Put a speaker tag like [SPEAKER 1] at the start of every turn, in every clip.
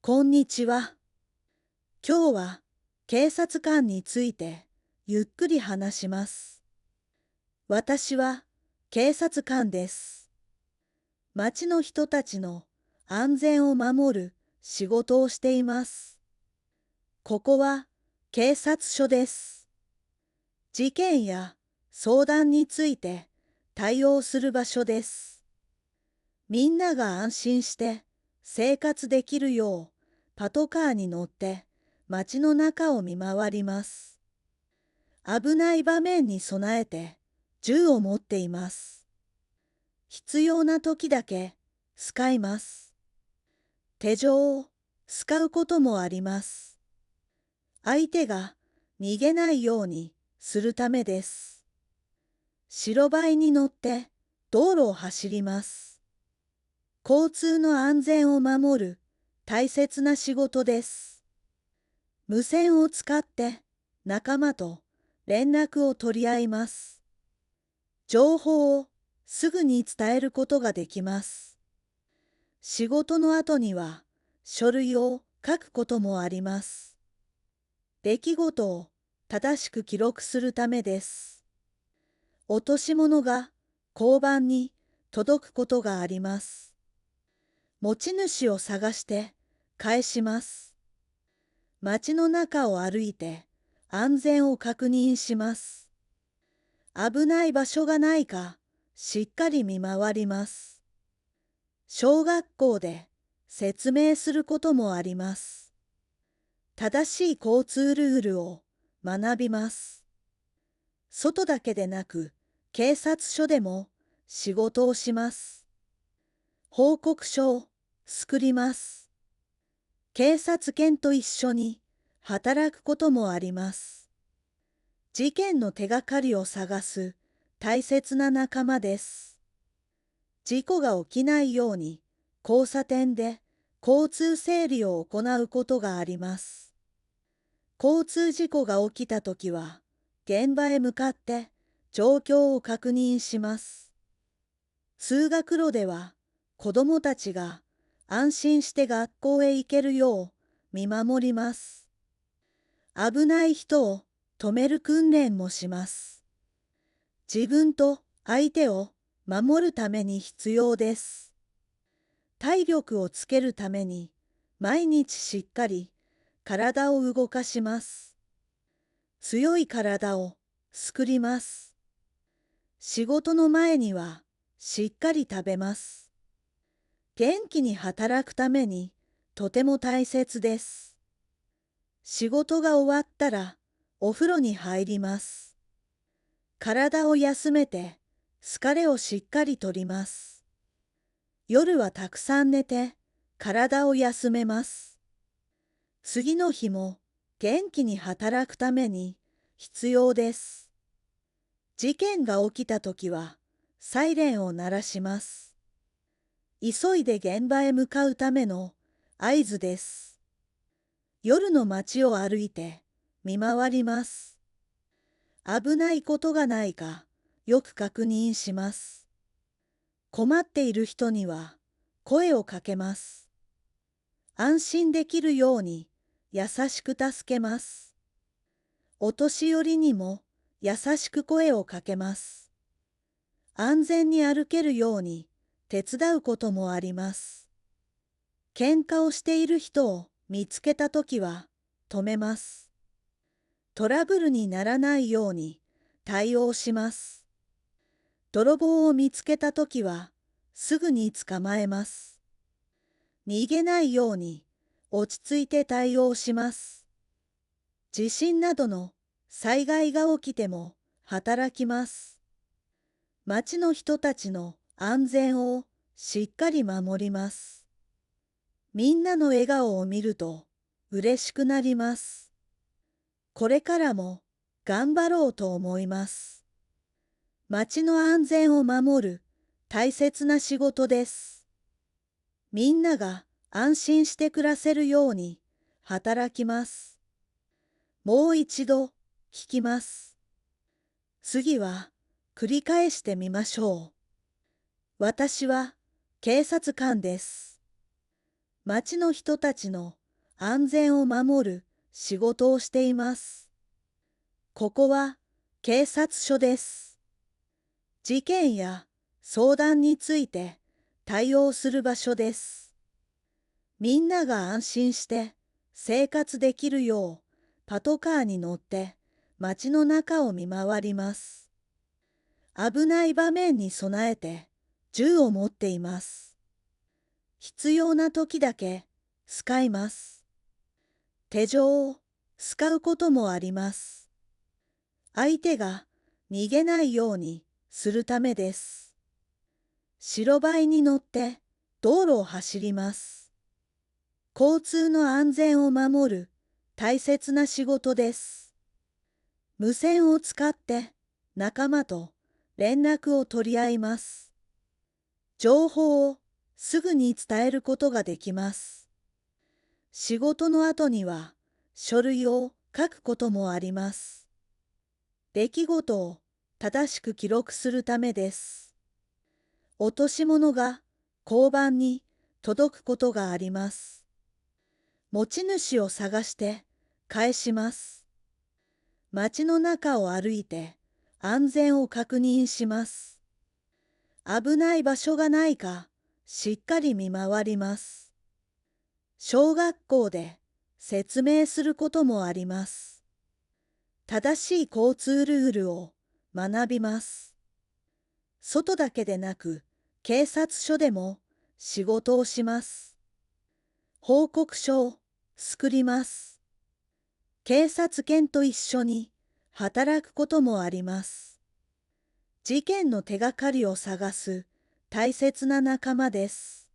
[SPEAKER 1] こんにちは。今日は警察官についてゆっくり話します。私は警察官です。町の人たちの安全を守る仕事をしています。ここは警察署です。事件や相談について対応する場所です。みんなが安心して生活できるようパトカーに乗って街の中を見回ります。危ない場面に備えて銃を持っています。必要な時だけ使います。手錠を使うこともあります。相手が逃げないようにするためです。白バイに乗って道路を走ります。交通の安全を守る大切な仕事です。無線を使って仲間と連絡を取り合います。情報をすぐに伝えることができます。仕事の後には書類を書くこともあります。出来事を正しく記録するためです。落とし物が交番に届くことがあります。持ち主を探して返します。街の中を歩いて安全を確認します。危ない場所がないかしっかり見回ります。小学校で説明することもあります。正しい交通ルールを学びます。外だけでなく警察署でも仕事をします。報告書を作ります。警察犬と一緒に働くこともあります。事件の手がかりを探す大切な仲間です。事故が起きないように交差点で交通整理を行うことがあります。交通事故が起きたときは現場へ向かって状況を確認します。通学路では子どもたちが安心して学校へ行けるよう見守ります。危ない人を止める訓練もします。自分と相手を守るために必要です。体力をつけるために毎日しっかり体を動かします。強い体を作ります。仕事の前にはしっかり食べます。元気に働くためにとても大切です。仕事が終わったらお風呂に入ります。体を休めて疲れをしっかりとります。夜はたくさん寝て体を休めます。次の日も元気に働くために必要です。事件が起きたときはサイレンを鳴らします。急いで現場へ向かうための合図です。夜の街を歩いて見回ります。危ないことがないかよく確認します。困っている人には声をかけます。安心できるように優しく助けます。お年寄りにも優しく声をかけます。安全に歩けるように手伝うこともあります。喧嘩をしている人を見つけたときは止めます。トラブルにならないように対応します。泥棒を見つけたときはすぐに捕まえます。逃げないように落ち着いて対応します。地震などの災害が起きても働きます。町の人たちの安全をしっかり守ります。みんなの笑顔を見ると嬉しくなります。これからも頑張ろうと思います。町の安全を守る大切な仕事です。みんなが安心して暮らせるように働きます。もう一度聞きます。次は繰り返してみましょう。私は警察官です。町の人たちの安全を守る仕事をしています。ここは警察署です。事件や相談について対応する場所です。みんなが安心して生活できるようパトカーに乗って街の中を見回ります。危ない場面に備えて銃を持っています。必要な時だけ使います。手錠を使うこともあります。相手が逃げないようにするためです。白バイに乗って道路を走ります。交通の安全を守る大切な仕事です。無線を使って仲間と連絡を取り合います。情報をすぐに伝えることができます。仕事の後には書類を書くこともあります。出来事を正しく記録するためです。落とし物が交番に届くことがあります。持ち主を探して返します。街の中を歩いて安全を確認します。危ない場所がないかしっかり見回ります。小学校で説明することもあります。正しい交通ルールを学びます。外だけでなく警察署でも仕事をします。報告書を作ります。警察犬と一緒に働くこともあります。事件の手がかりを探す大切な仲間です。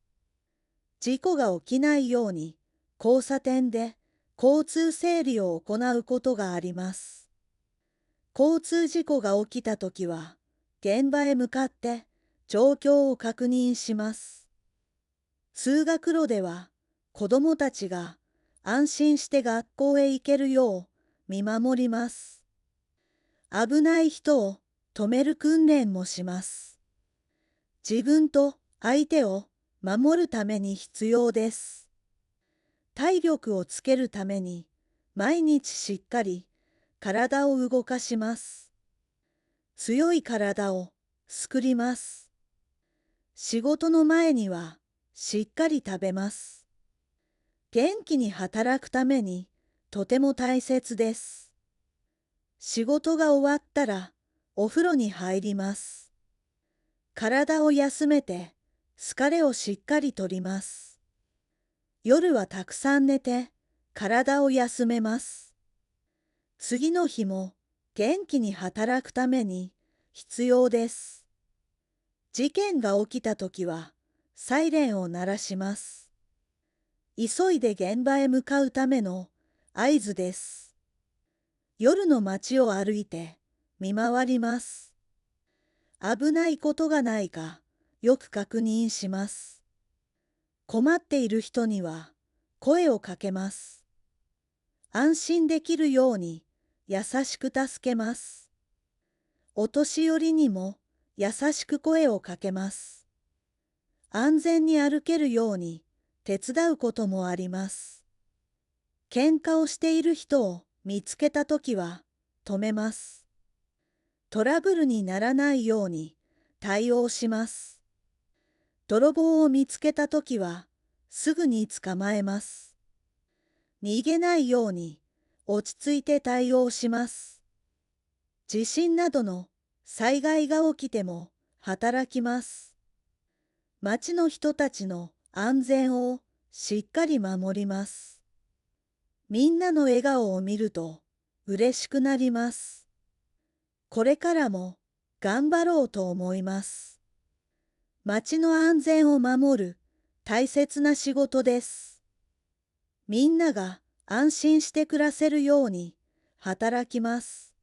[SPEAKER 1] 事故が起きないように交差点で交通整理を行うことがあります。交通事故が起きたときは現場へ向かって状況を確認します。通学路では子どもたちが安心して学校へ行けるよう見守ります。危ない人を止める訓練もします。自分と相手を守るために必要です。体力をつけるために毎日しっかり体を動かします。強い体を作ります。仕事の前にはしっかり食べます。元気に働くためにとても大切です。仕事が終わったらお風呂に入ります。体を休めて疲れをしっかりとります。夜はたくさん寝て体を休めます。次の日も元気に働くために必要です。事件が起きたときはサイレンを鳴らします。急いで現場へ向かうための合図です。夜の街を歩いて見回ります。危ないことがないかよく確認します。困っている人には声をかけます。安心できるように優しく助けます。お年寄りにも優しく声をかけます。安全に歩けるように手伝うこともあります。喧嘩をしている人を見つけたときは止めます。トラブルにならないように対応します。泥棒を見つけたときはすぐに捕まえます。逃げないように落ち着いて対応します。地震などの災害が起きても働きます。町の人たちの安全をしっかり守ります。みんなの笑顔を見ると嬉しくなります。これからも頑張ろうと思います。町の安全を守る大切な仕事です。みんなが安心して暮らせるように働きます。